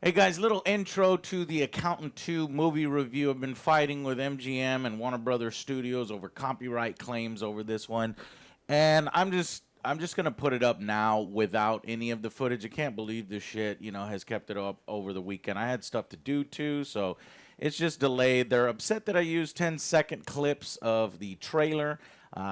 Hey guys, little intro to the Accountant 2 movie review. I've been fighting with MGM and Warner Brothers Studios over copyright claims over this one. And I'm just gonna put it up now without any of the footage. I can't believe this shit, has kept it up over the weekend. I had stuff to do too, so it's just delayed. They're upset that I used 10-second clips of the trailer.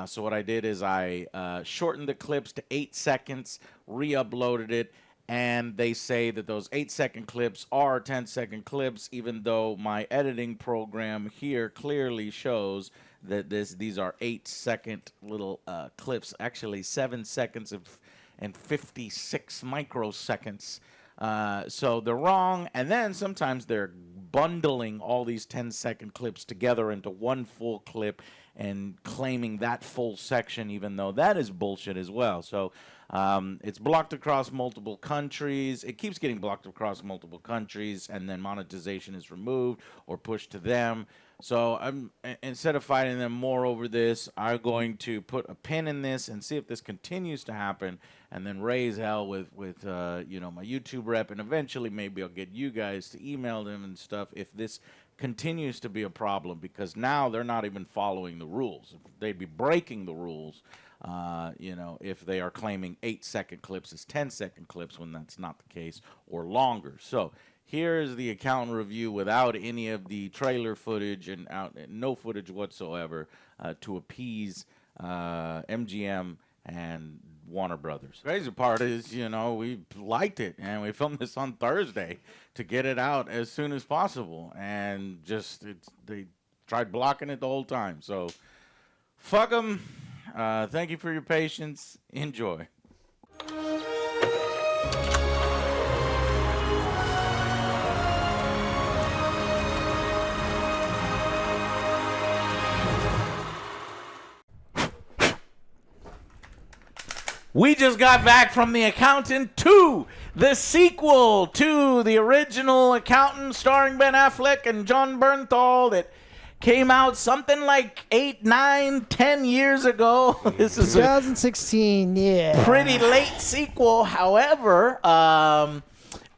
So what I did is I shortened the clips to 8 seconds, re-uploaded it, and they say that those 8-second clips are 10-second clips, even though my editing program here clearly shows that these are 8-second little clips, actually 7 seconds and 56 microseconds. So they're wrong, and then sometimes they're bundling all these 10-second clips together into one full clip and claiming that full section, even though that is bullshit as well. So it's blocked across multiple countries. It keeps getting blocked across multiple countries, and then monetization is removed or pushed to them. So instead of fighting them more over this, I'm going to put a pin in this and see if this continues to happen, and then raise hell with my YouTube rep, and eventually maybe I'll get you guys to email them and stuff if this continues to be a problem, because now they're not even following the rules. They'd be breaking the rules, if they are claiming 8-second clips as 10-second clips when that's not the case, or longer. So here's the Accountant review without any of the trailer footage and no footage whatsoever to appease MGM and Warner Brothers. Crazy part is, we liked it, and we filmed this on Thursday to get it out as soon as possible, and they tried blocking it the whole time. So fuck them. Thank you for your patience. Enjoy. We just got back from The Accountant 2, the sequel to the original Accountant starring Ben Affleck and Jon Bernthal that came out something like 8, 9, 10 years ago. This is 2016, yeah. Pretty late sequel. However, I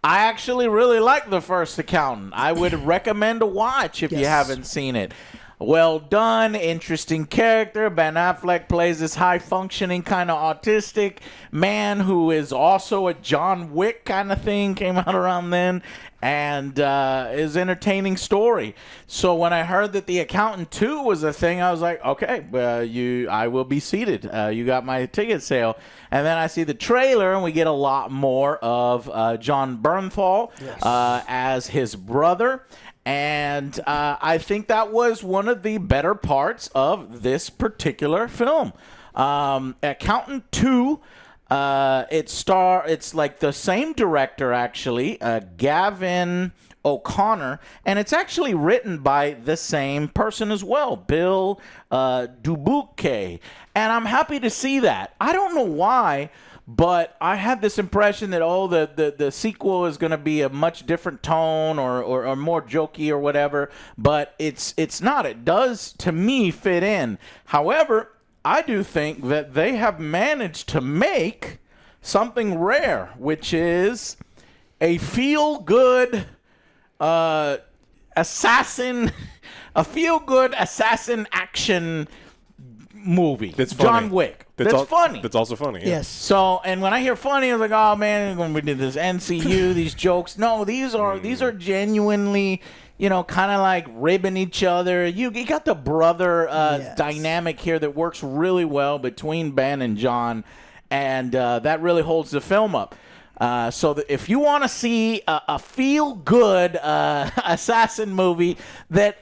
actually really like the first Accountant. I would recommend a watch if you haven't seen it. Well done, interesting character. Ben Affleck plays this high-functioning, kind of autistic man who is also a John Wick kind of thing, came out around then, and is entertaining story. So when I heard that The Accountant 2 was a thing, I was like, okay, I will be seated. You got my ticket sale. And then I see the trailer, and we get a lot more of Jon Bernthal as his brother. And I think that was one of the better parts of this particular film. Accountant 2, it's like the same director, actually, Gavin O'Connor, and it's actually written by the same person as well, Bill Dubuque. And I'm happy to see that. I don't know why, but I had this impression that, the sequel is going to be a much different tone or more jokey or whatever, but it's not. It does, to me, fit in. However, I do think that they have managed to make something rare, which is a feel-good assassin action movie. That's funny. John Wick. That's funny. That's also funny. Yeah. Yes. So, and when I hear funny, I was like, oh man, when we did this NCU, these jokes. No, these are genuinely, kind of like ribbing each other. You got the brother dynamic here that works really well between Ben and John, and that really holds the film up. So if you want to see a feel-good assassin movie that,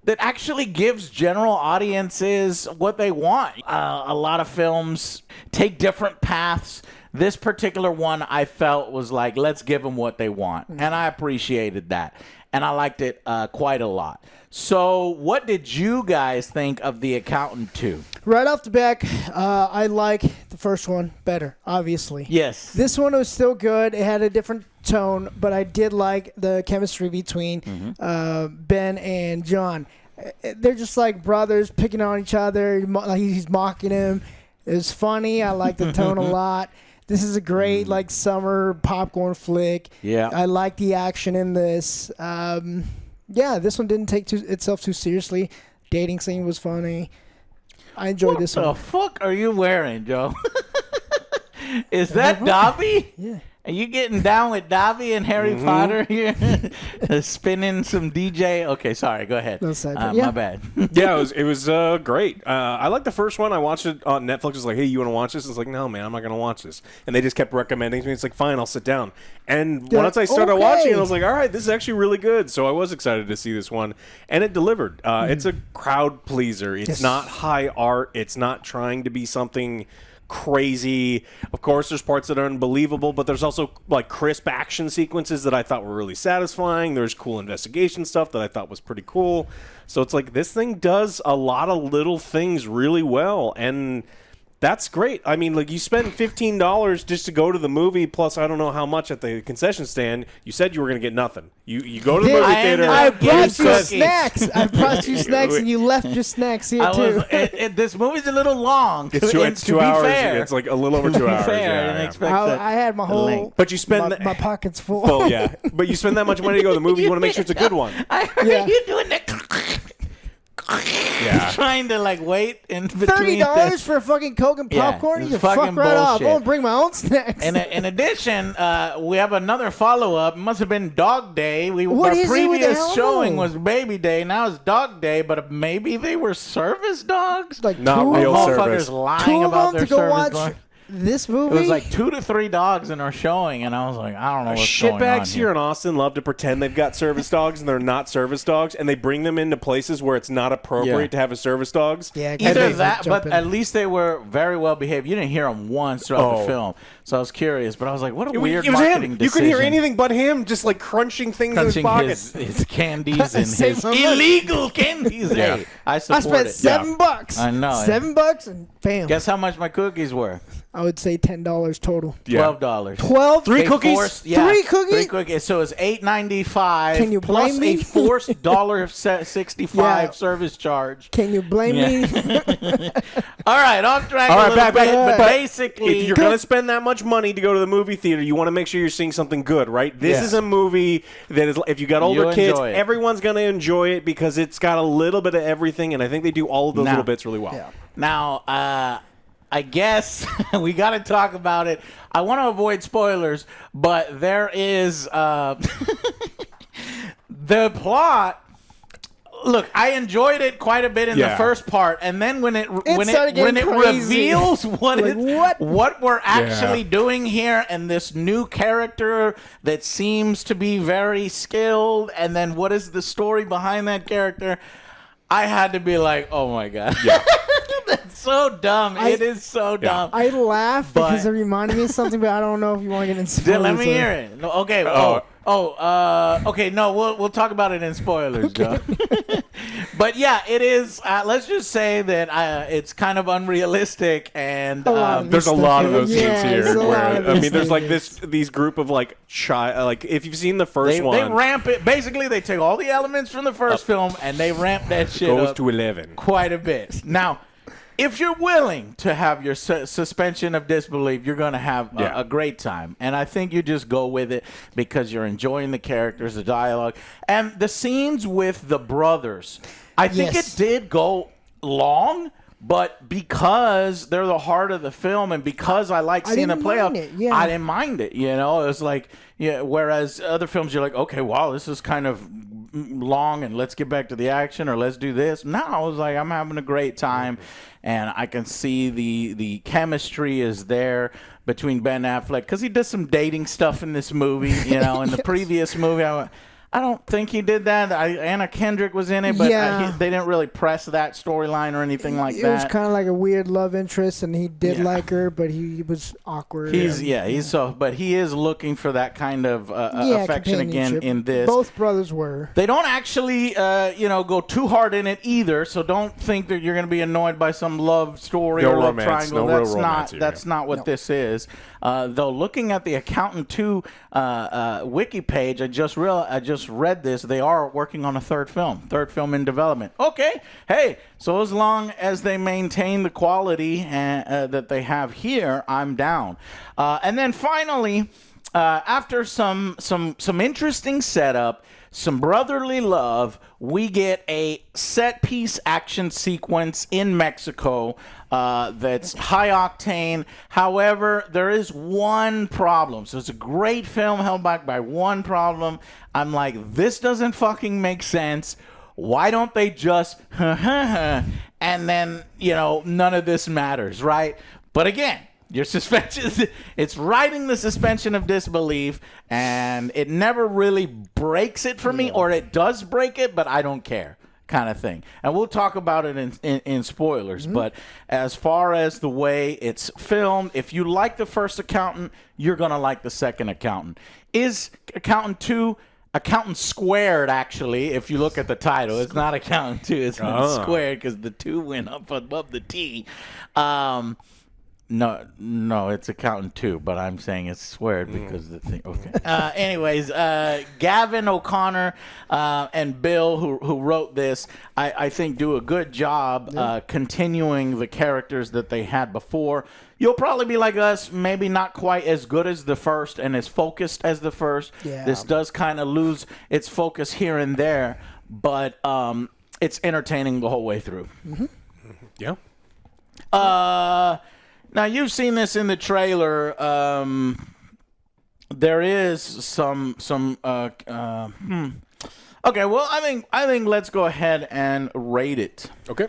that actually gives general audiences what they want. A lot of films take different paths. This particular one I felt was like, let's give them what they want. And I appreciated that. And I liked it quite a lot. So what did you guys think of The Accountant 2? Right off the back, I like the first one better, obviously. Yes. This one was still good. It had a different tone, but I did like the chemistry between Ben and John. They're just like brothers picking on each other. He's mocking him. It was funny. I like the tone a lot. This is a great like summer popcorn flick. Yeah. I like the action in this. Yeah, this one didn't take itself too seriously. Dating scene was funny. I enjoyed this one. What the fuck are you wearing, Joe? Is that Dobby? Yeah. Are you getting down with Dobby and Harry Potter here? Spinning some DJ? Okay, sorry. Go ahead. No side My yeah. bad. Yeah, it was great. I liked the first one. I watched it on Netflix. It was like, hey, you want to watch this? It's like, no, man, I'm not going to watch this. And they just kept recommending to me. It's like, fine, I'll sit down. And once I started watching, I was like, all right, this is actually really good. So I was excited to see this one. And it delivered. It's a crowd pleaser. It's not high art. It's not trying to be something crazy. Of course, there's parts that are unbelievable, but there's also like crisp action sequences that I thought were really satisfying. There's cool investigation stuff that I thought was pretty cool. So it's like this thing does a lot of little things really well, and that's great. I mean, like, you spent $15 just to go to the movie, plus I don't know how much at the concession stand. You said you were going to get nothing. You go to the movie theater. I brought you cookies. snacks. I brought you snacks, and you left your snacks here too. This movie's a little long. It's two be hours. fair. It's like a little over 2 hours. Fair, Yeah, I didn't yeah. expect that. I had my whole. length. But you spend my pockets full. Oh yeah, but you spend that much money to go to the movie. You want to make sure it's a good one. I heard Yeah. you doing that. Yeah. Trying to like wait in between. $30 for a fucking Coke and Yeah, popcorn? it's You can fuck fucking right off. bullshit. I'm gonna bring my own snacks. And in addition, we have another follow-up. It must have been Dog Day. What Our is it with the previous animal? showing was Baby Day. Now it's Dog Day, but maybe they were service dogs? like Not two, real Motherfuckers service. lying two of about them their to go service watch dogs. this It movie. was like 2 to 3 dogs in our showing, and I was like, I don't know what's going on Shitbags here here. in Austin love to pretend they've got service dogs and they're not service dogs, and they bring them into places where it's not appropriate Yeah. to have a service dogs. yeah, Either they that, jump but in. at least they were very well behaved. You didn't hear them once throughout the Oh. film, so I was curious. But I was like, what a weird It was marketing him. decision. You couldn't hear anything but him just like crunching things in his Crunching pockets. his candies and Save his my money. illegal candies. Yeah. Hey, I I support spent it. $7. I know. $7 and bam. Guess how much my cookies were? I would say $10 total. Yeah. $12. 12. Three They cookies? forced- Three cookies? 3 cookies. So it's $8.95. Can you plus blame me? a forced $1.65 Yeah. service charge. Can you blame Yeah. me? All right, off track All a right, little back, bit, back, but but basically, if you're going to spend that much money to go to the movie theater, you want to make sure you're seeing something good, right? This Yeah. is a movie that is, if you got older You'll kids, enjoy it. everyone's going to enjoy it because it's got a little bit of everything, and I think they do all of those Now- little bits really well. Yeah. Now, I guess we got to talk about it. I want to avoid spoilers, but there is the plot. Look, I enjoyed it quite a bit in the Yeah. first part, and then when it started when getting it crazy. reveals what Like, what? we're actually Yeah. doing here, and this new character that seems to be very skilled, and then what is the story behind that character? I had to be like, oh my god, that's so dumb. It is so dumb. I laugh But- because it reminded me of something, but I don't know if you want to get into Let spoilers. me hear it. No, okay. Okay. No, we'll talk about it in spoilers, Joe. But yeah, it is. Let's just say that it's kind of unrealistic, and lot of There's a Stuff lot of here. those Yeah, scenes here. there's a Where, lot of I those mean, there's like things. these group of like like if you've seen the first they one, ramp it. Basically, they take all the elements from the first film and they ramp that shit goes up to 11. quite a bit. Now, if you're willing to have your suspension of disbelief, you're going to have Yeah. a great time. And I think you just go with it because you're enjoying the characters, the dialogue, and the scenes with the brothers. I think Yes. it did go long, but because they're the heart of the film and because I like seeing the didn't playoff, mind it, yeah. I didn't mind it. You know, it was like, yeah. Whereas other films, you're like, okay, wow, this is kind of long, and let's get back to the action, or let's do this. No, I was like, I'm having a great time, and I can see the chemistry is there between Ben Affleck because he does some dating stuff in this movie. You know, in the previous movie, I don't think he did that. Anna Kendrick was in it, but Yeah. they didn't really press that storyline or anything like It was that. kind of like a weird love interest, and he did Yeah. like her, but he was awkward. But he is looking for that kind of affection again companionship. in this. Both brothers were. They don't actually, go too hard in it either. So don't think that you're going to be annoyed by some love story No or love romance. triangle. No real That's romance not. here. That's not what this is. Though looking at the Accountant 2 wiki page, I just just read this. They are working on a third film in development. Okay, hey, so as long as they maintain the quality that they have here, I'm down. And then finally, after some interesting setup, some brotherly love, we get a set-piece action sequence in Mexico that's high octane. However, there is one problem. So it's a great film held back by one problem. I'm like, this doesn't fucking make sense. Why don't they just and then, none of this matters, right? But again, your suspension, it's riding the suspension of disbelief, and it never really breaks it for me, or it does break it, but I don't care, kind of thing. And we'll talk about it in spoilers. But as far as the way it's filmed, if you like the first Accountant, you're going to like the second Accountant. Is Accountant 2 Accountant Squared, actually, if you look at the title? It's not Accountant 2, it's Squared, because the 2 went up above the T. No, it's Accountant 2, but I'm saying it's squared because the thing. Okay. Anyways, Gavin O'Connor and Bill, who wrote this, I think do a good job continuing the characters that they had before. You'll probably be like us, maybe not quite as good as the first and as focused as the first. Yeah. This does kind of lose its focus here and there, but it's entertaining the whole way through. Yeah. Now, you've seen this in the trailer. There is some. Okay, well, I think let's go ahead and rate it. Okay.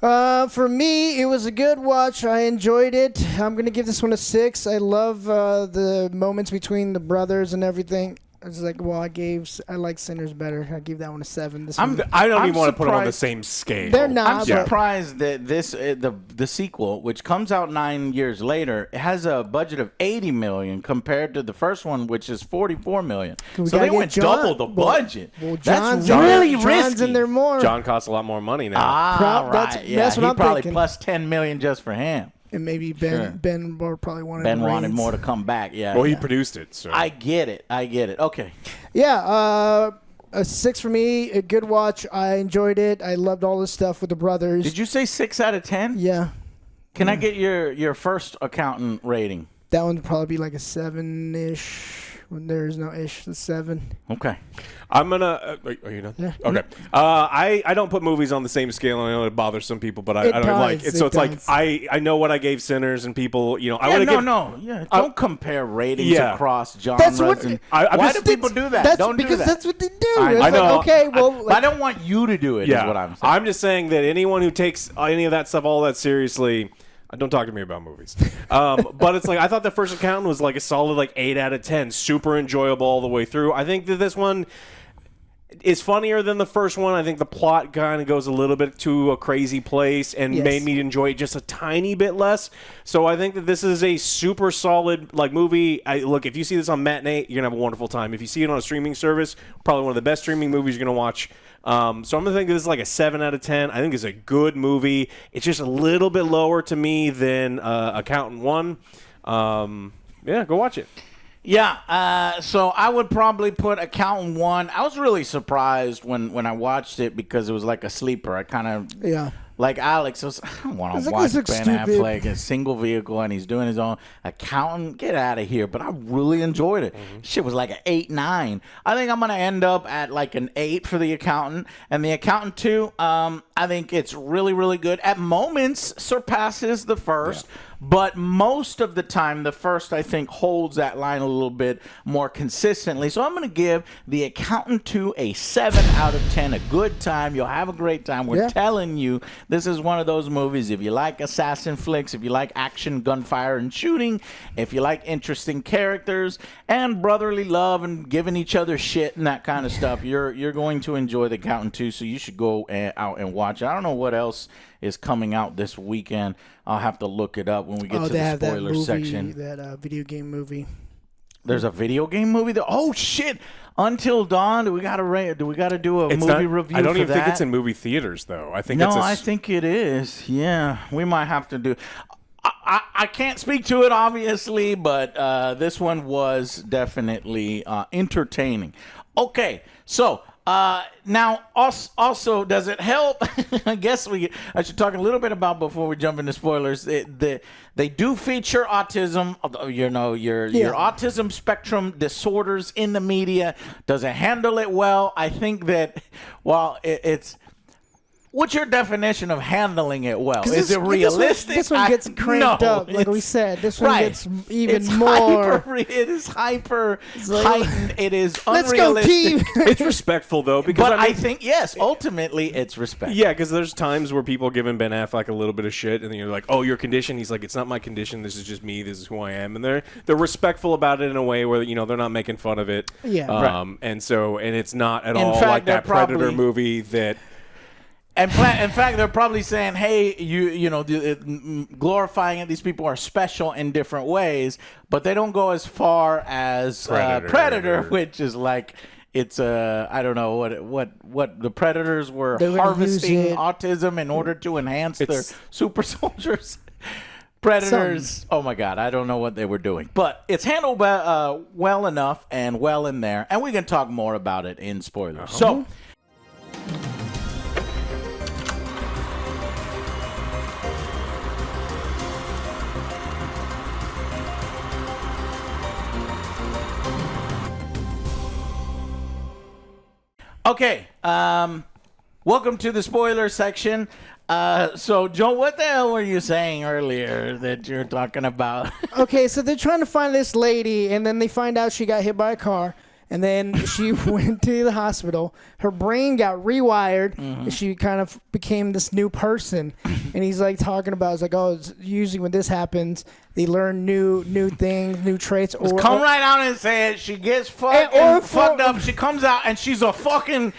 For me, it was a good watch. I enjoyed it. I'm gonna give this one a 6. I love the moments between the brothers and everything. I was like, well, I like Sinners better. I give that one a 7. I don't even want to put them on the same scale. They're not. I'm surprised that this the sequel, which comes out 9 years later, has a budget of $80 million compared to the first one, which is $44 million. So they went double the budget. Well, that's really risky. John's in there more. John costs a lot more money now. Right. That's what I'm probably thinking. plus $10 million just for him. And maybe Ben probably wanted Ben wanted more to come back. Yeah. Well, he produced it. So I get it. Okay. Yeah. A 6 for me. A good watch. I enjoyed it. I loved all this stuff with the brothers. Did you say 6 out of 10? Yeah. Can I get your first Accountant rating? That one would probably be like a 7-ish. When there's no ish, the 7. Okay. I'm gonna. Are you done? Yeah. Okay. I don't put movies on the same scale. I know it bothers some people, but I don't like it. So it's like I know what I gave Sinners, and people, don't compare ratings across genres. Why do people do that? Don't do that. Because that's what they do. I know. Like, okay, well, I don't want you to do it. Yeah. Is what I'm saying. I'm just saying that anyone who takes any of that stuff all that seriously. Don't talk to me about movies. But it's like I thought the first Accountant was like a solid 8 out of 10, super enjoyable all the way through. I think that this one is funnier than the first one. I think the plot kind of goes a little bit to a crazy place and made me enjoy it just a tiny bit less. So I think that this is a super solid movie. Look, if you see this on matinee, you're gonna have a wonderful time. If you see it on a streaming service, probably one of the best streaming movies you're gonna watch. So I'm going to think this is like a 7 out of 10. I think it's a good movie. It's just a little bit lower to me than Accountant 1. Yeah, go watch it. Yeah, so I would probably put Accountant 1. I was really surprised when I watched it because it was like a sleeper. I kind of... Like Alex, I don't want to watch Ben Affleck in a single vehicle and he's doing his own Accountant. Get out of here. But I really enjoyed it. Shit was like an 8-9. I think I'm going to end up at like an 8 for The Accountant. And The Accountant 2, I think it's really, really good. At moments, surpasses the first. Yeah. But most of the time, the first, I think, holds that line a little bit more consistently. So I'm going to give The Accountant 2 a 7 out of 10. A good time. You'll have a great time. We're telling you, this is one of those movies. If you like assassin flicks, if you like action, gunfire, and shooting, if you like interesting characters and brotherly love and giving each other shit and that kind of stuff, you're going to enjoy The Accountant 2. So you should go out and watch it. I don't know what else is coming out this weekend. I'll have to look it up when we get to the spoiler section. That video game movie. There's a video game movie there. Oh shit! Until Dawn. Do we gotta do a movie review? I don't even that? think it's in movie theaters though. I think I think it is. Yeah, we might have to do. I can't speak to it obviously, but this one was definitely entertaining. Okay, so now also does it help? I guess I should talk a little bit about before we jump into spoilers. They do feature autism, your autism spectrum disorders in the media. Does it handle it well? I think that while it's. What's your definition of handling it well? Is it realistic? This one gets cranked up, like we said. This one gets even more. It is hyper heightened. It is Let's go, unrealistic. team. It's respectful though, because But I think yes, ultimately it's respect. Yeah, because there's times where people giving Ben Affleck a little bit of shit, and then you're like, "Oh, your condition." He's like, "It's not my condition. This is just me. This is who I am." And they're respectful about it in a way where they're not making fun of it. Yeah. And it's not at In all fact, like that they're Predator probably- movie that. And in fact, they're probably saying, "Hey, glorifying it. These people are special in different ways," but they don't go as far as Predator, which is like it's I don't know what the Predators were harvesting autism in order to enhance their super soldiers. Predators, oh my God, I don't know what they were doing, but it's handled well enough and well in there, and we can talk more about it in spoilers. So. Okay, welcome to the spoiler section. So, Joe, what the hell were you saying earlier that you're talking about? Okay, so they're trying to find this lady, and then they find out she got hit by a car, and then she went to the hospital. Her brain got rewired, and she kind of became this new person. And he's like talking about, it's like, oh, it's usually when this happens, they learn new things, new traits. Or Come right out and say it. She gets fucked up. She comes out and she's a fucking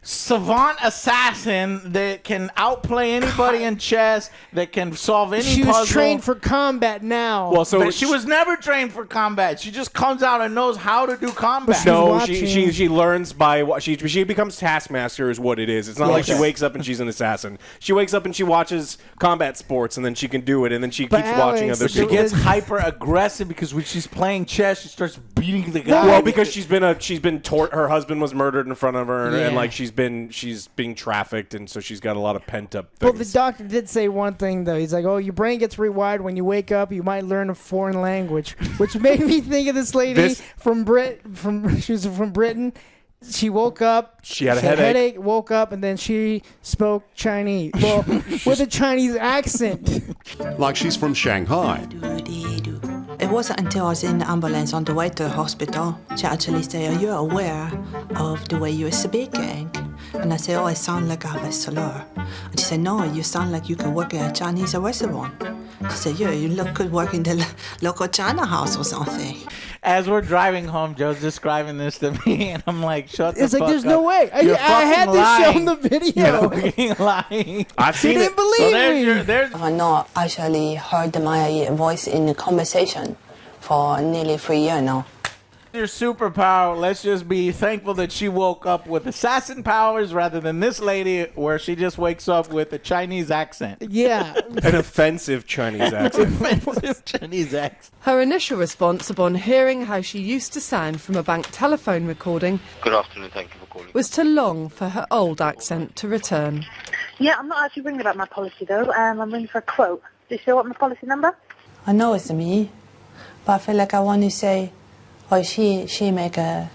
savant assassin that can outplay anybody in chess, that can solve any puzzle. She was trained for combat now. Well, so But she was never trained for combat. She just comes out and knows how to do combat. No, she learns by what she becomes Taskmaster is what it is. It's not like she wakes up and she's an assassin. She wakes up and she watches combat sports and then she can do it and then she keeps watching other She people. gets hyper aggressive because when she's playing chess, she starts beating the guy. Well, because her husband was murdered in front of her and like she's being trafficked, and so she's got a lot of pent up things. Well, the doctor did say one thing though. He's like, "Oh, your brain gets rewired when you wake up. You might learn a foreign language," which made me think of this lady she was from Britain. She woke up. She had a headache. Woke up, and then she spoke Chinese. Well, with a Chinese accent. Like she's from Shanghai. It wasn't until I was in the ambulance on the way to the hospital, she actually said, "Are you aware of the way you're speaking?" And I said, "Oh, I sound like I have a slur." And she said, "No, you sound like you could work at a Chinese restaurant." She said, "Yeah, you could work in the local China house or something." As we're driving home, Joe's describing this to me, and I'm like, "Shut the fuck up." It's like, there's no way. I had to show him the video. You're fucking lying. I've seen He didn't believe me. I've not actually heard my voice in the conversation for nearly 3 years now. Your superpower, let's just be thankful that she woke up with assassin powers rather than this lady where she just wakes up with a Chinese accent. Yeah. An offensive Chinese accent. Offensive Chinese accent. Her initial response upon hearing how she used to sound from a bank telephone recording Good afternoon, thank you for calling. was to long for her old accent to return. Yeah, I'm not actually ringing about my policy though. I'm ringing for a quote. Do you still want my policy number? I know it's me, but I feel like I want to say, "Oh, she make a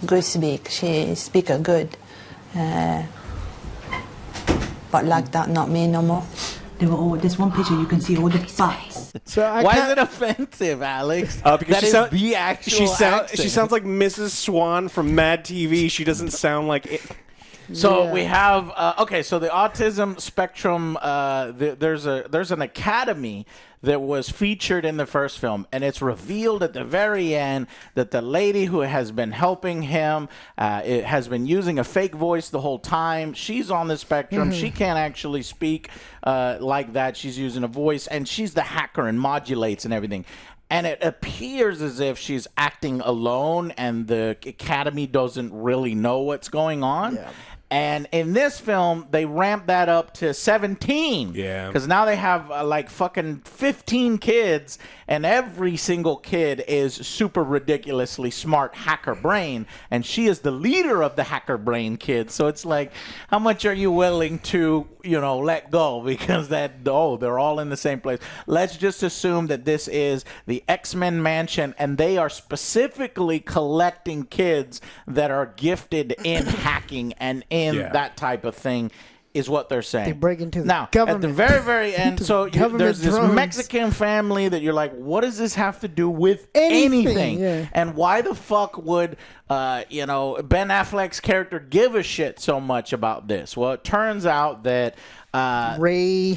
good speak. She speak a good, but like that, not me no more." There's one picture you can see all the butts. So Why is it offensive, Alex? Because that is the actual accent. she sounds like Mrs. Swan from Mad TV. She doesn't sound like it. So we have so the autism spectrum. There's an academy that was featured in the first film, and it's revealed at the very end that the lady who has been helping him has been using a fake voice the whole time. She's on the spectrum. She can't actually speak like that. She's using a voice, and she's the hacker and modulates and everything. And it appears as if she's acting alone, and the academy doesn't really know what's going on. Yeah. And in this film, they ramped that up to 17. Yeah. Because now they have like fucking 15 kids, and every single kid is super ridiculously smart hacker brain. And she is the leader of the hacker brain kids. So it's like, how much are you willing to, let go? Because they're all in the same place. Let's just assume that this is the X-Men mansion, and they are specifically collecting kids that are gifted in hacking and in that type of thing, is what they're saying. They break into the now government. at the very, very end. So there's this drones. Mexican family that you're like, what does this have to do with anything? Yeah. And why the fuck would Ben Affleck's character give a shit so much about this? Well, it turns out that Ray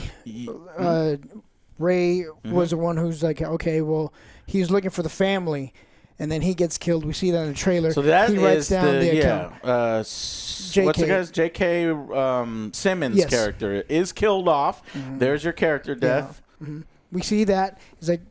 was the one who's like, okay, well, he's looking for the family. And then he gets killed. We see that in the trailer. So that he writes is down the account. what's the guy's J.K. Simmons character is killed off. There's your character death. Yeah. We see that. He's like,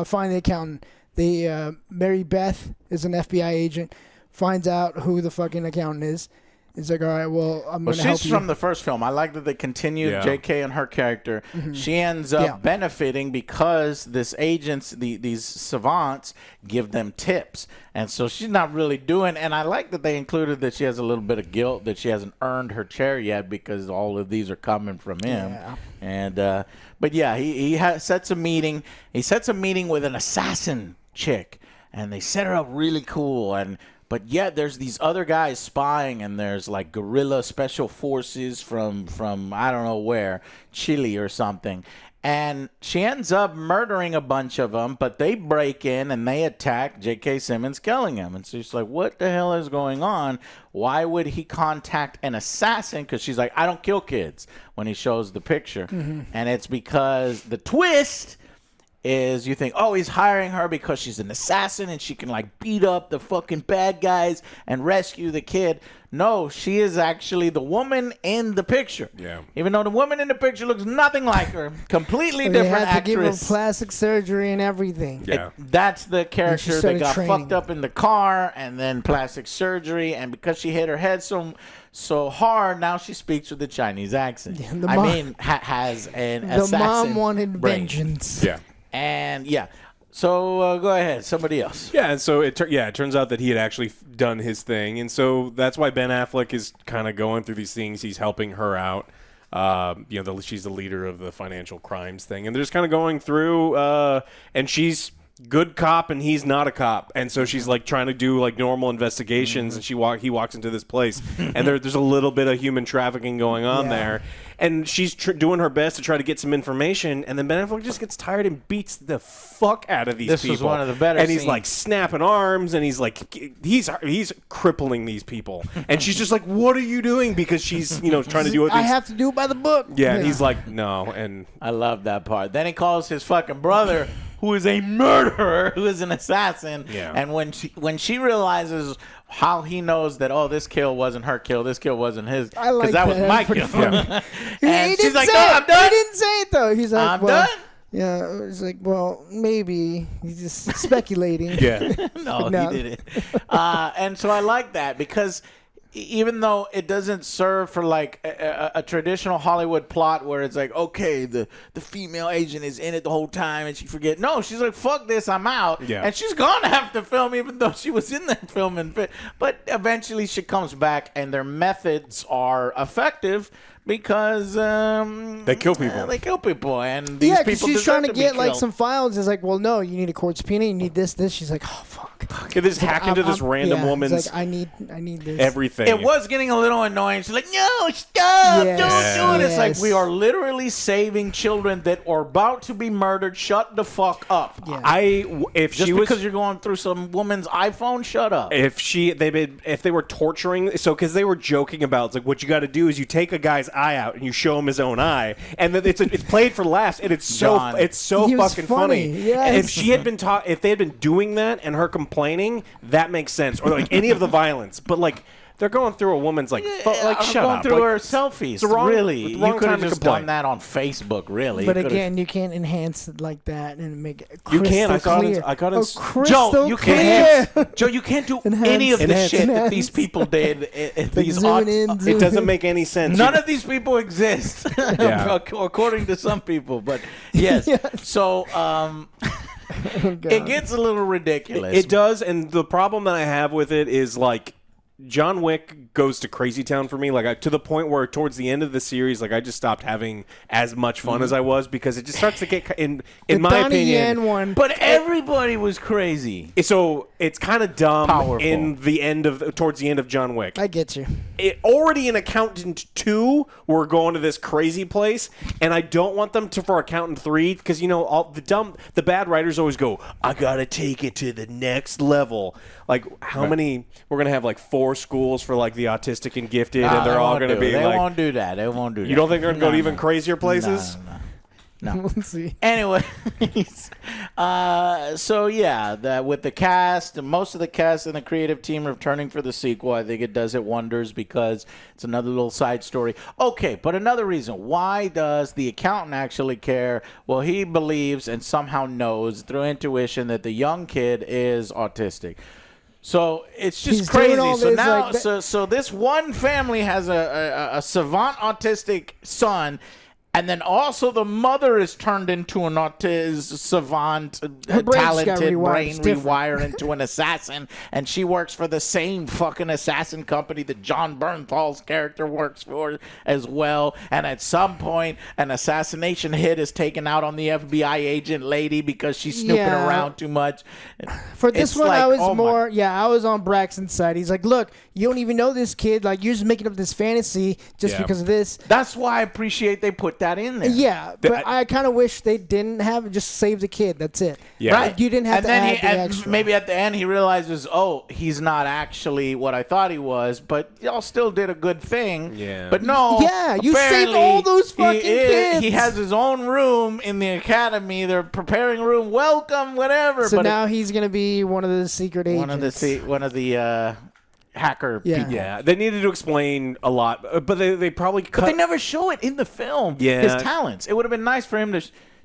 find the accountant. Mary Beth is an FBI agent. Finds out who the fucking accountant is. It's like, all right, well, I'm going to help you. She's from the first film. I like that they continued J.K. and her character. She ends up benefiting because this agents, these savants, give them tips. And so she's not really doing, and I like that they included that she has a little bit of guilt that she hasn't earned her chair yet because all of these are coming from him. Yeah. And but yeah, he sets a meeting. He sets a meeting with an assassin chick, and they set her up really cool. But yet there's these other guys spying, and there's like guerrilla special forces from I don't know where, Chile or something. And she ends up murdering a bunch of them, but they break in and they attack J.K. Simmons, killing him. And so she's like, what the hell is going on? Why would he contact an assassin? Because she's like, I don't kill kids, when he shows the picture. And it's because the twist is you think, oh, he's hiring her because she's an assassin and she can like beat up the fucking bad guys and rescue the kid. No, she is actually the woman in the picture. Yeah. Even though the woman in the picture looks nothing like her, completely They different had to give her actress. plastic surgery and everything. Yeah. That's the character that got training. fucked up in the car and then plastic surgery, and because she hit her head so hard, now she speaks with a Chinese accent. Yeah, has an The assassin mom wanted brain. vengeance. Yeah. And so go ahead, somebody else. Yeah, and so it turns out that he had actually done his thing, and so that's why Ben Affleck is kind of going through these things. He's helping her out. She's the leader of the financial crimes thing, and they're just kind of going through. And she's good cop, and he's not a cop, and so she's like trying to do like normal investigations, and he walks into this place, and there's a little bit of human trafficking going on there. And she's doing her best to try to get some information, and then Ben Affleck just gets tired and beats the fuck out of these people. This was one of the better And he's scenes. like snapping arms, and he's like he's crippling these people, and she's just like, "What are you doing?" Because she's trying to do it. I have to do it by the book. Yeah, and he's like, "No," and I love that part. Then he calls his fucking brother, who is a murderer, who is an assassin. Yeah. And when she realizes how he knows that, oh, this kill wasn't her kill, this kill wasn't his, I like because that was my Pretty kill. funny. And he she's didn't like, say no, it. I'm done. He didn't say it though. He's like, I'm well, done. Yeah, it's like, well, maybe he's just speculating. yeah, No, No. he didn't. And so I like that because even though it doesn't serve for like a traditional Hollywood plot where it's like, okay, the female agent is in it the whole time and she forget. No, she's like, fuck this, I'm out. Yeah. And she's gonna have to film even though she was in that film. But eventually she comes back and their methods are effective because they kill people. They kill people, and these Yeah, people because she's deserve trying to be get like killed. some files. It's like, well, no, you need a court subpoena. You need this. She's like, oh fuck. They just hack into this random woman's It's like, I need this. everything. It was getting a little annoying. She's like, no, stop, Yes. don't do it. It's like, Yes. we are literally saving children that are about to be murdered. Shut the fuck up. Yeah. If Just she was, because you're going through some woman's iPhone, shut up. if they were torturing, so because they were joking about, it's like, what you got to do is you take a guy's eye out and you show him his own eye, and then it's played for laughs, and it's so John. it's so He was fucking funny. funny. Yes. And if she had been if they had been doing that, and her complaining, that makes sense. Or like any of the violence. But like they're going through a woman's like shut going up. through Like, her selfies. it's the wrong, really, the wrong you could time have to just complain. done that on Facebook. Really, But You could've- again, you can't enhance it like that and make it You crystal can. I got clear. it. I got it. Oh, Joe, crystal Joe, you clear. can't. Joe, you can't do any of the Enhance. shit that Enhance. these people did. These zoom in, It zoom doesn't in. make any sense. None of these people exist, Yeah. according to some people. But yes, so it gets a little ridiculous. It does, and the problem that I have with it is like John Wick goes to crazy town for me, like to the point where towards the end of the series, like I just stopped having as much fun as I was because it just starts to get in my Donnie opinion. Yen one. But everybody was crazy. So it's kind of dumb Powerful. in the end of towards the end of John Wick. I get you. Already in Accountant 2, we're going to this crazy place, and I don't want them to for Accountant 3 because all the bad writers always go, I gotta take it to the next level. Like how many we're gonna have like 4 schools for like the autistic and gifted, and they're all gonna be They like. won't do that. They won't do that. You don't think they're gonna go to No, even crazier places? No. We'll see. Anyway, so yeah, with the cast, most of the cast and the creative team returning for the sequel, I think it does it wonders because it's another little side story. Okay, but another reason, why does the accountant actually care? Well, he believes and somehow knows through intuition that the young kid is autistic. So it's just He's doing crazy. all So this, now, like, so this one family has a savant autistic son, and then also the mother is turned into an savant, Her brain just got talented rewired. brain It's different. rewired into an assassin, and she works for the same fucking assassin company that John Bernthal's character works for as well. And at some point, an assassination hit is taken out on the FBI agent lady because she's snooping Yeah. around too much. For this It's one, like, I was oh my- I was on Braxton's side. He's like, look, you don't even know this kid. Like, you're just making up this fantasy just Yeah. because of this. That's why I appreciate they put that in there. Yeah, but I kind of wish they didn't have it. Just save the kid. That's it. Yeah. Right. You didn't have and to then add the and extra. maybe at the end he realizes, oh, he's not actually what I thought he was, but y'all still did a good thing. Yeah. But no. Yeah, you saved apparently all those fucking kids. He has his own room in the academy. They're preparing a room. Welcome, whatever. So but now he's gonna be one of the secret agents. one of the hacker Yeah. people. Yeah, they needed to explain a lot, but they probably cut. But they never show it in the film. Yeah. His talents. It would have been nice for him to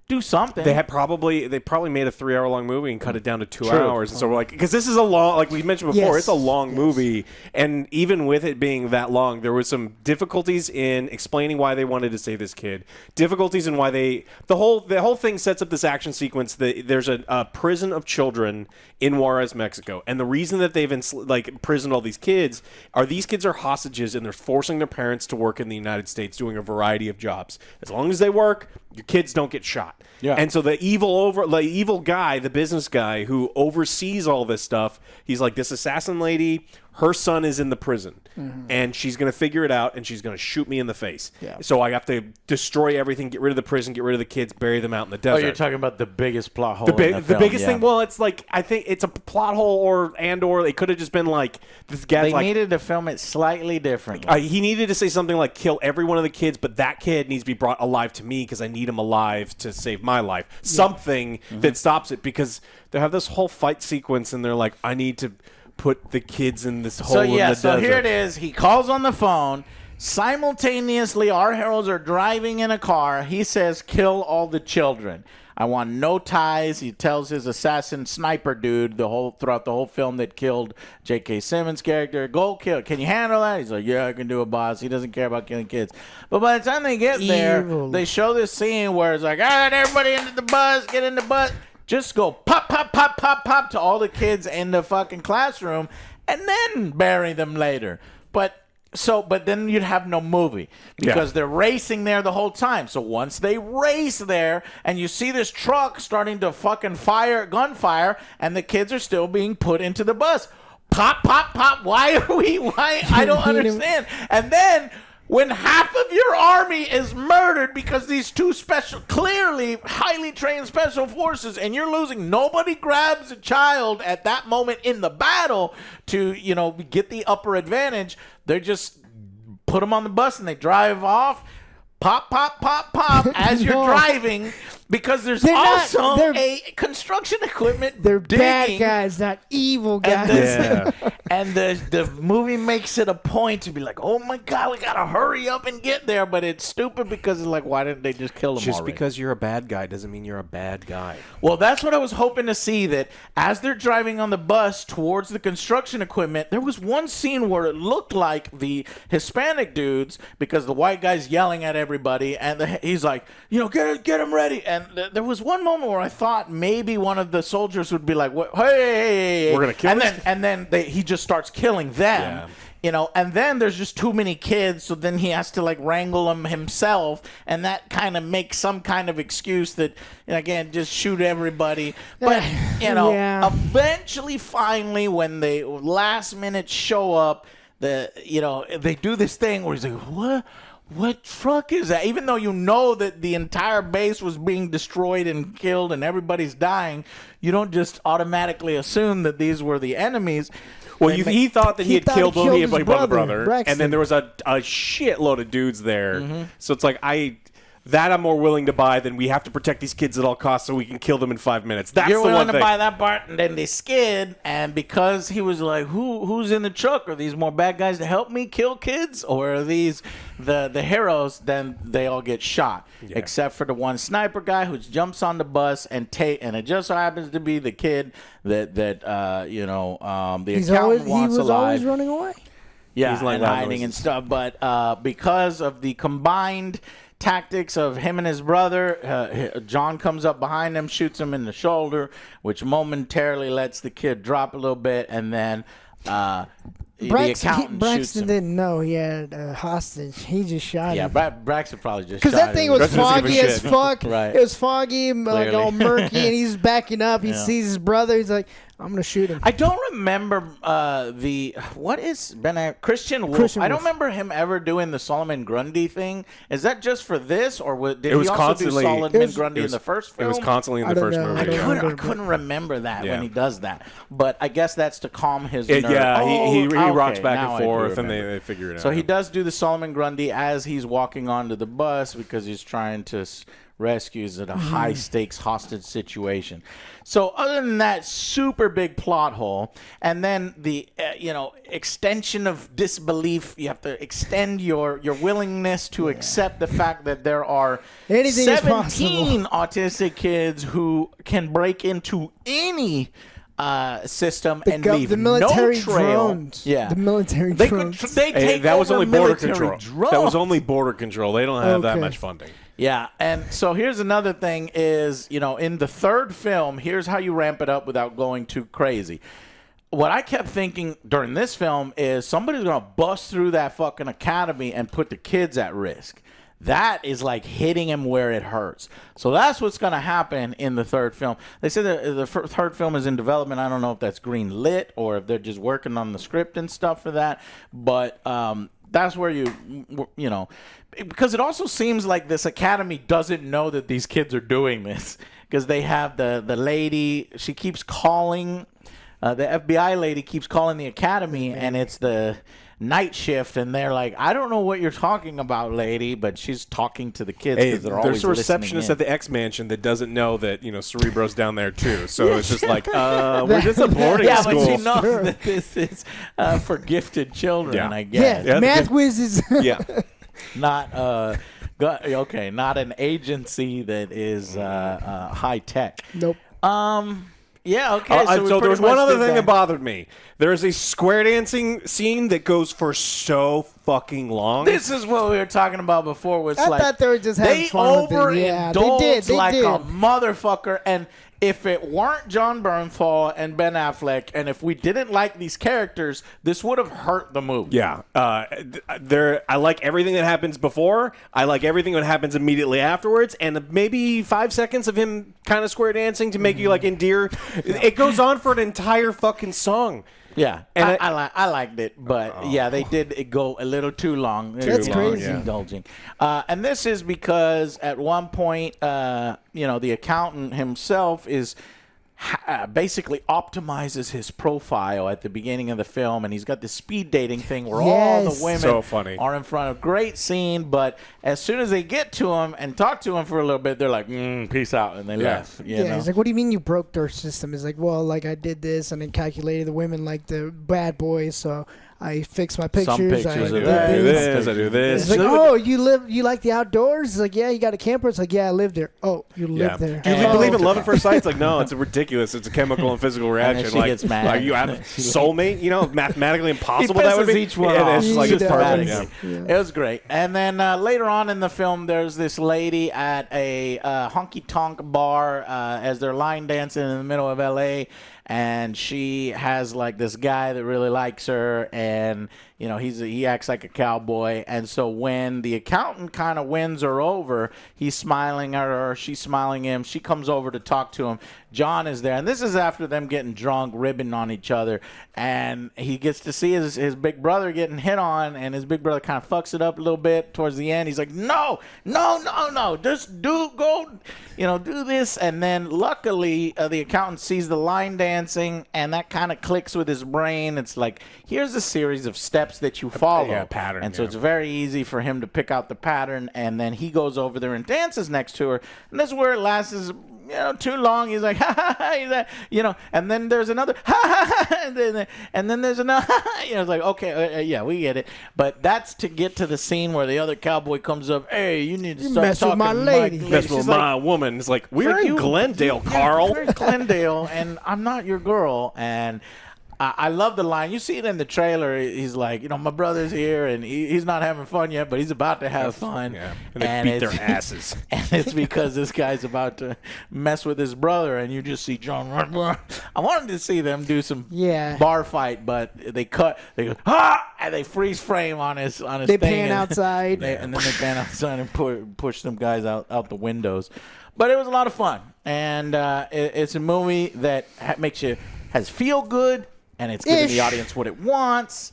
do something. They probably made a 3-hour long movie and cut it down to 2 True. hours. And so we're like, because this is a long, like we mentioned before, Yes. it's a long movie. And even with it being that long, there was some difficulties in explaining why they wanted to save this kid. Difficulties in why the whole thing sets up this action sequence. There's a prison of children in Juarez, Mexico. And the reason that they've imprisoned all these kids are hostages and they're forcing their parents to work in the United States doing a variety of jobs. As long as they work, your kids don't get shot. Yeah. And so the evil guy, the business guy who oversees all this stuff, he's like, this assassin lady, her son is in the prison, and she's going to figure it out, and she's going to shoot me in the face. Yeah. So I have to destroy everything, get rid of the prison, get rid of the kids, bury them out in the desert. Oh, you're talking about the biggest plot hole. The in the film, biggest yeah. thing. Well, it's like I think it's a plot hole, or it could have just been like this guy's They like needed to film it slightly differently. he needed to say something like kill every one of the kids, but that kid needs to be brought alive to me because I need him alive to save my life. Something that stops it, because they have this whole fight sequence and they're like, I need to put the kids in this hole in the desert. So here it is. He calls on the phone. Simultaneously, our heroes are driving in a car. He says, kill all the children. I want no ties. He tells his assassin sniper dude throughout the whole film that killed J.K. Simmons' character, go kill. Can you handle that? He's like, yeah, I can do it, boss. He doesn't care about killing kids. But by the time they get there, they show this scene where it's like, all right, everybody into the bus, get in the bus. Just go pop, pop, pop, pop, pop to all the kids in the fucking classroom and then bury them later. But then you'd have no movie because they're racing there the whole time. So once they race there and you see this truck starting to fucking gunfire, and the kids are still being put into the bus. Pop, pop, pop. Why? I don't understand. And then when half of your army is murdered because these two clearly highly trained special forces, and you're losing, nobody grabs a child at that moment in the battle to, get the upper advantage. They just put them on the bus and they drive off. pop, pop, pop, pop as you're driving, because there's They're not- also they're- a construction equipment. They're bad digging, guys, not evil And, guys. and the movie makes it a point to be like, oh my God, we gotta hurry up and get there. But it's stupid because it's like, why didn't they just kill them Just already? because you're a bad guy doesn't mean you're a bad guy. Well, that's what I was hoping to see, that as they're driving on the bus towards the construction equipment, there was one scene where it looked like the Hispanic dudes, because the white guy's yelling at everybody, and he's like, get him ready. And there was one moment where I thought maybe one of the soldiers would be like, hey, we're going to kill him? And then he just starts killing them. Yeah. And then there's just too many kids, so then he has to like wrangle them himself, and that kind of makes some kind of excuse that, again, just shoot everybody. But Yeah. eventually, finally, when they last minute show up, they do this thing where he's like, what truck is that? Even though you know that the entire base was being destroyed and killed and everybody's dying, you don't just automatically assume that these were the enemies. Well, he thought that he had killed his brother, brother, and Braxton. then there was a shitload of dudes there. So it's like I'm more willing to buy than we have to protect these kids at all costs so we can kill them in 5 minutes. That's You're the one willing to thing. buy that part, and then they skid, and because he was like, who's in the truck? Are these more bad guys to help me kill kids, or are these the heroes? Then they all get shot, except for the one sniper guy who jumps on the bus and it just so happens to be the kid that the accountant wants he was alive. always running away. Yeah, He's like and loud hiding and noises. stuff. But because of the combined tactics of him and his brother, John comes up behind him, shoots him in the shoulder, which momentarily lets the kid drop a little bit, and then the accountant shoots Braxton him. didn't know he had a hostage. He just shot Yeah, him. Braxton probably just Because shot that thing him. was Braxton doesn't give a foggy as shit. fuck. Right. It was foggy, like all Clearly. murky, and he's backing up. He sees his brother. He's like, I'm going to shoot him. I don't remember what is Christian Wolf. Christian I don't Wolf. remember him ever doing the Solomon Grundy thing. Is that just for this, or did It was he also do constantly- Solomon Grundy in the first film? It was constantly in I the don't first know. I movie. don't I know. couldn't remember that Yeah. when he does that, but I guess that's to calm his nerve. He Okay, rocks back now and I do forth, and remember. they figure it out. So he does do the Solomon Grundy as he's walking onto the bus because he's trying to rescue at a high stakes hostage situation. So other than that super big plot hole, and then the extension of disbelief, you have to extend your willingness to accept the fact that there are Anything is 17 autistic kids who can break into any system and leave the military no trail. drones. Yeah, The military they drones. they take that was over only border military control. drones. That was only border control. They don't have that Okay. much funding. Yeah, and so here's another thing is, in the third film, here's how you ramp it up without going too crazy. What I kept thinking during this film is somebody's going to bust through that fucking academy and put the kids at risk. That is like hitting him where it hurts. So that's what's going to happen in the third film. They said that the third film is in development. I don't know if that's green lit or if they're just working on the script and stuff for that. But that's where because it also seems like this academy doesn't know that these kids are doing this, because they have the lady, she keeps calling, the FBI lady keeps calling the academy, and it's the night shift, and they're like, I don't know what you're talking about, lady, but she's talking to the kids because they're always there's a receptionist listening at the X Mansion that doesn't know that Cerebro's down there too. So it's just like we're just a boarding yeah, school. but she knows that this is for gifted children, Yeah. I guess. Yeah, Yeah, math whizzes. Yeah. Not not an agency that is high tech. Nope. Yeah, okay. So there was one other thing that about. bothered me. There is a square dancing scene that goes for so fucking long. This is what we were talking about before. Was I like thought they were just having they fun with it. Yeah, they overindulged did, they like did. a motherfucker. And if it weren't John Bernthal and Ben Affleck, and if we didn't like these characters, this would have hurt the movie. Yeah, I like everything that happens before. I like everything that happens immediately afterwards, and maybe 5 seconds of him kind of square dancing to make you like endear. It goes on for an entire fucking song. Yeah, And I liked it, but yeah, they did go a little too long. That's crazy. yeah. Indulging, and this is because at one point, the accountant himself is basically optimizes his profile at the beginning of the film, and he's got this speed dating thing where all the women So funny. are in front of. Great scene, but as soon as they get to him and talk to him for a little bit, they're like, peace out, and they left. You know? He's like, what do you mean you broke their system? He's like, well, like I did this and then calculated the women like the bad boys, so I fixed my pictures. Some pictures I of did that. I do this. this. I do this. It's like, oh, you like the outdoors? It's like, yeah, you got a camper? It's like, yeah, I live there. Oh, you live there. Do you believe in love at first sight? It's like, no, it's ridiculous. It's a chemical and physical reaction. And then she gets mad. Are you have a soulmate? You know, mathematically impossible He that would pisses be. each one Yeah, off. it's like it's He perfect. does. Yeah. It was great. And then later on in the film, there's this lady at a honky-tonk bar as they're line dancing in the middle of L.A., and she has like this guy that really likes her, and you know he acts like a cowboy. And so when the accountant kind of wins her over, he's smiling at her, she's smiling at him. She comes over to talk to him. John is there, and this is after them getting drunk, ribbing on each other, and he gets to see his big brother getting hit on, and his big brother kind of fucks it up a little bit towards the end. He's like, no, just do this. And then luckily the accountant sees the line dancing, and that kind of clicks with his brain. It's like, here's a series of steps that you follow. Yeah, pattern. And so it's very easy for him to pick out the pattern, and then he goes over there and dances next to her. And this is where it lasts too long. He's like, ha ha ha, he's like, and then there's another ha ha ha, and then there's another it's like, okay, yeah, we get it. But that's to get to the scene where the other cowboy comes up, hey, you need to start mess with talking my to lady. Mess with my woman. It's like, we're in Glendale, Carl. We're in Glendale, and I'm not your girl. And I love the line. You see it in the trailer. He's like, my brother's here, and he's not having fun yet, but he's about to have fun. Yeah. And they beat their asses. And it's because this guy's about to mess with his brother, and you just see John run. I wanted to see them do some bar fight, but they go, and they freeze frame on his They thing. pan outside. And then they pan outside and push them guys out the windows. But it was a lot of fun, and it's a movie that has feel good. And it's giving the audience what it wants.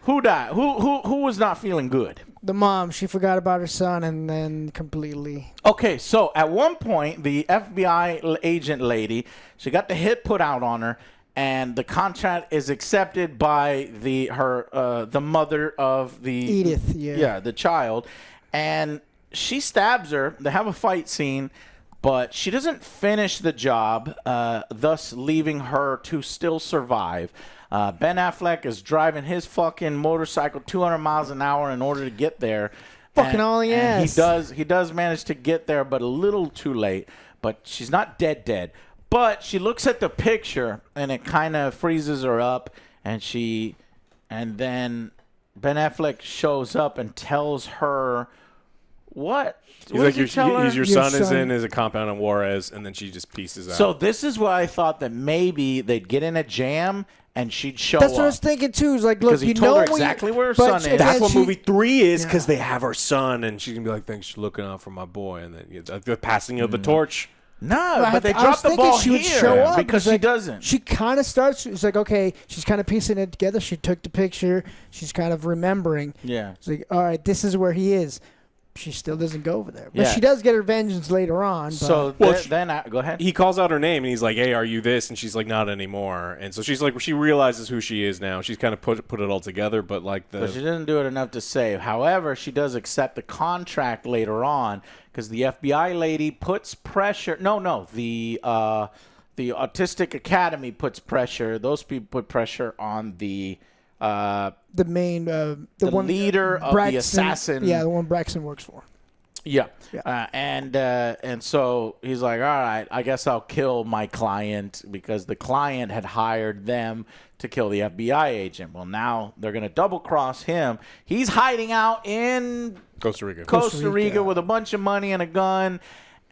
Who died? Who was not feeling good? The mom. She forgot about her son and then completely. Okay, so at one point, the FBI agent lady, she got the hit put out on her, and the contract is accepted by the mother of the Edith. Yeah, the child, and she stabs her. They have a fight scene. But she doesn't finish the job, thus leaving her to still survive. Ben Affleck is driving his fucking motorcycle 200 miles an hour in order to get there. Fucking all he has. He does manage to get there, but a little too late. But she's not dead. But she looks at the picture, and it kind of freezes her up. And then Ben Affleck shows up and tells her what? He's like, your son is in as a compound in Juarez, and then she just pieces out. So this is why I thought that maybe they'd get in a jam and she'd show That's up. what I was thinking too. It's like, look, because he told her exactly where her son is. That's what movie 3 is, because they have her son, and she's gonna be like, "Thanks for looking out for my boy," and then the passing of the torch. No, but they dropped the ball she would here show up because she doesn't. She kind of starts. It's like, okay, she's kind of piecing it together. She took the picture. She's kind of remembering. Yeah. It's like, all right, this is where he is. She still doesn't go over there. But Yeah. she does get her vengeance later on. But. So go ahead. He calls out her name, and he's like, "Hey, are you this?" And she's like, "Not anymore." And so she's like, she realizes who she is now. She's kind of put it all together, but But she didn't do it enough to save. However, she does accept the contract later on because the FBI lady puts pressure. The Autistic Academy puts pressure. Those people put pressure on the main the one leader of the assassin. Yeah, the one Braxton works for. Yeah. And so he's like, all right, I guess I'll kill my client, because the client had hired them to kill the FBI agent. Well, now they're going to double cross him. He's hiding out in Costa Rica with a bunch of money and a gun.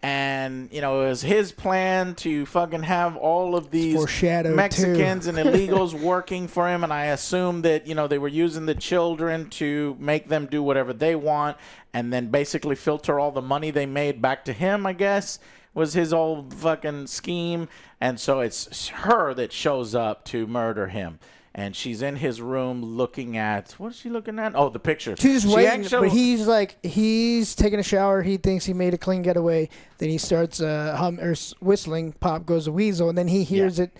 And, it was his plan to fucking have all of these Mexicans and illegals working for him. And I assume that, they were using the children to make them do whatever they want, and then basically filter all the money they made back to him, I guess, was his old fucking scheme. And so it's her that shows up to murder him. and she's in his room looking at, what is she looking at? Oh, the picture. She's She waiting, actually- but he's taking a shower. He thinks he made a clean getaway. Then he starts whistling. Pop goes a weasel, and then he hears it.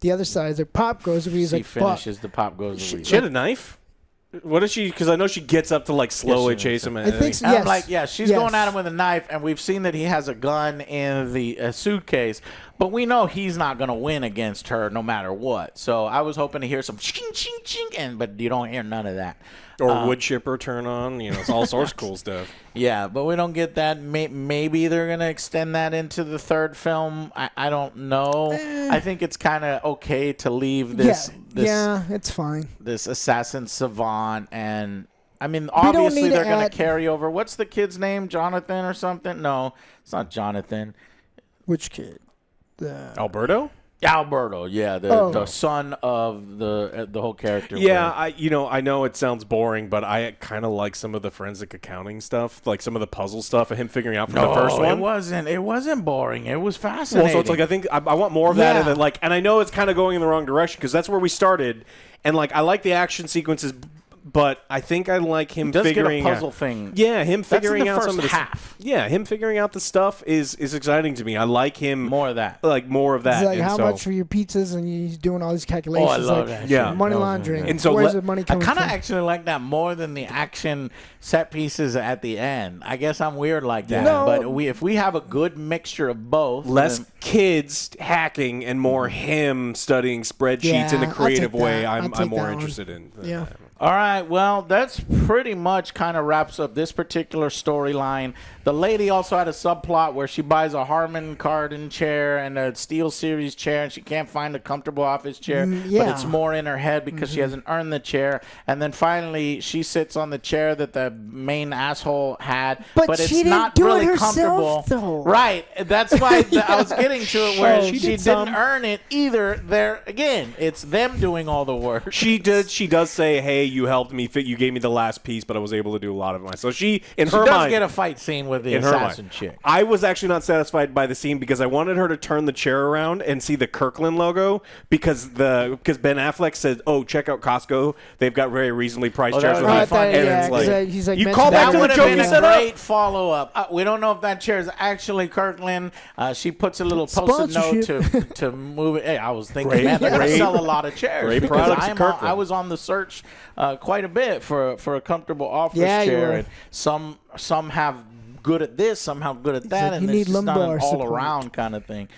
The other side, the pop goes a weasel. She finishes, the pop goes the weasel. She had a knife? What is she? Because I know she gets up to, like, slowly chase him. I think so. And Yes. I'm like, yeah, she's going at him with a knife, and we've seen that he has a gun in the suitcase, but we know he's not going to win against her no matter what. So I was hoping to hear some ching, ching, ching, but you don't hear none of that. Or wood chipper turn on. You know, it's all sorts of cool stuff. Yeah, but we don't get that. Maybe they're going to extend that into the third film. I don't know. I think it's kind of okay to leave this. Yeah, it's fine. This assassin savant, and I mean, obviously they're going to carry over. What's the kid's name? Jonathan or something? No, it's not Jonathan. Which kid? Alberto? Alberto, yeah, the son of the whole character. Yeah, I know it sounds boring, but I kind of like some of the forensic accounting stuff, like some of the puzzle stuff of him figuring out from the first one. It wasn't boring. It was fascinating. Well, so it's like I think I want more of that, and then and I know it's kind of going in the wrong direction because that's where we started, and like I like the action sequences. But I think I like him figuring get a puzzle thing. Yeah, him figuring out some of the half. Yeah, him figuring out the stuff is exciting to me. I like him more of that. Like more of that. It's like how much for your pizzas, and he's doing all these calculations. Oh, I love like, that. Yeah, money laundering. And so where's the money coming I kind from? of actually like that more than the action set pieces at the end. I guess I'm weird like that. No. But if we have a good mixture of both, less then kids hacking and more him studying spreadsheets in a I'll creative take way, that. I'll I'm take more that one. interested in. Yeah. All right, well, that's pretty much kind of wraps up this particular storyline. The lady also had a subplot where she buys a Harman Kardon chair and a Steel Series chair, and she can't find a comfortable office chair, but it's more in her head because she hasn't earned the chair. And then finally, she sits on the chair that the main asshole had, But it's she didn't not do it really herself, comfortable. though. Right, that's why I was getting to it where She she did didn't some. earn it either. There again, it's them doing all the work. She does say, "Hey, you helped me. You gave me the last piece, but I was able to do a lot of it myself." So in her does mind, get a fight scene with the in her assassin mind. chick. I was actually not satisfied by the scene because I wanted her to turn the chair around and see the Kirkland logo because Ben Affleck said, "Oh, check out Costco. They've got very reasonably priced chairs." would be funny. And Yeah, it's like, he's like you mentioned call back That to would the have joke been you a set up. great follow-up. We don't know if that chair is actually Kirkland. She puts a little post-it note Sponsorship. to move it. Hey, I was thinking, Great- man, they're going to great- sell a lot of chairs. great because products at Kirkland. I was on the search quite a bit for a comfortable office Yeah, you chair. were. And some have good at this, some have good at that, like, and you it's need just not lumbar an support. all-around kind of thing.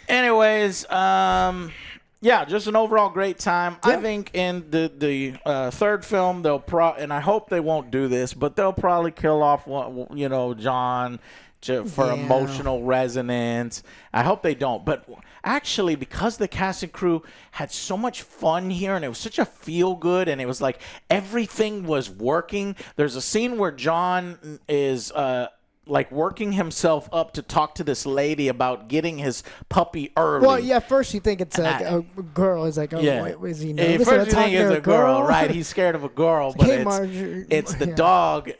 Anyways, yeah, just an overall great time. I think in the third film they'll and I hope they won't do this, but they'll probably kill off John for emotional resonance. I hope they don't, but actually because the cast and crew had so much fun here and it was such a feel good and it was like everything was working. There's a scene where John is like working himself up to talk to this lady about getting his puppy early. Well, yeah, first you think it's like a girl. It's like, oh, wait, is he nervous? First you think Talking to it's a girl, right? He's scared of a girl, but Hey, it's Marjorie. the dog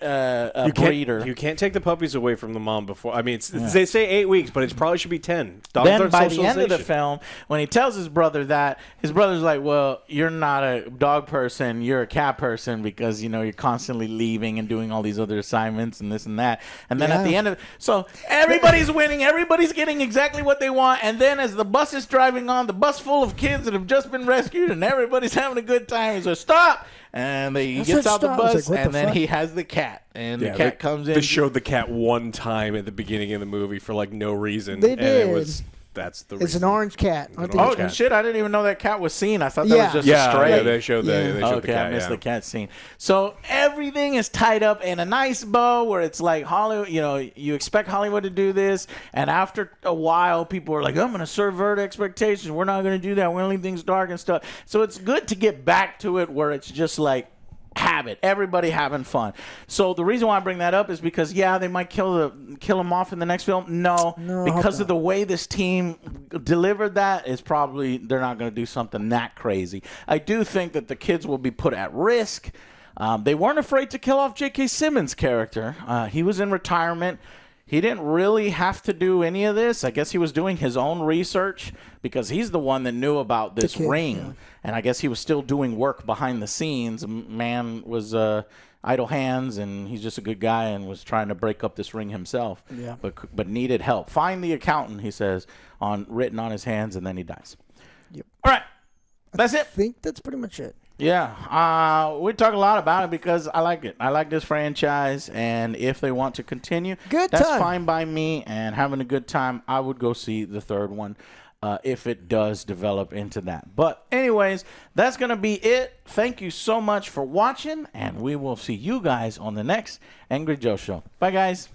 breeder. You can't take the puppies away from the mom before. I mean, they say 8 weeks, but it probably should be 10. Dogs Then aren't by the end of the socialization. film, when he tells his brother that, his brother's like, well, you're not a dog person, you're a cat person because, you're constantly leaving and doing all these other assignments and this and that. And then at the end of so everybody's winning, everybody's getting exactly what they want, and then as the bus is driving on, the bus full of kids that have just been rescued and everybody's having a good time, he says, stop! And he gets said out the stop. I was bus, like, what and the then fuck? he has the cat. And the Yeah, cat comes in. They showed the cat one time at the beginning of the movie for like no reason. They and did. That's the It's reason. an orange cat. I think Oh, cat. and shit, I didn't even know that cat was seen. I thought that was just a yeah, stray. they showed Yeah. the Okay, cat. I missed yeah. the cat scene. So everything is tied up in a nice bow where it's like Hollywood, you expect Hollywood to do this, and after a while, people are like, I'm going to subvert expectations. We're not going to do that. We're going to leave things dark and stuff. So it's good to get back to it where it's just like, have it. Everybody having fun. So the reason why I bring that up is because they might kill him off in the next film. No, because of the way this team delivered that is probably they're not going to do something that crazy. I do think that the kids will be put at risk. They weren't afraid to kill off J.K. Simmons' character. He was in retirement. he didn't really have to do any of this. I guess he was doing his own research because he's the one that knew about this ring. Yeah. And I guess he was still doing work behind the scenes. Man was idle hands, and he's just a good guy and was trying to break up this ring himself. Yeah. But needed help. Find the accountant, he says, written on his hands, and then he dies. Yep. All right. That's it. I think that's pretty much it. Yeah, we talk a lot about it because I like it. I like this franchise, and if they want to continue, that's fine by me. And having a good time, I would go see the third one if it does develop into that. But anyways, that's going to be it. Thank you so much for watching, and we will see you guys on the next Angry Joe Show. Bye, guys.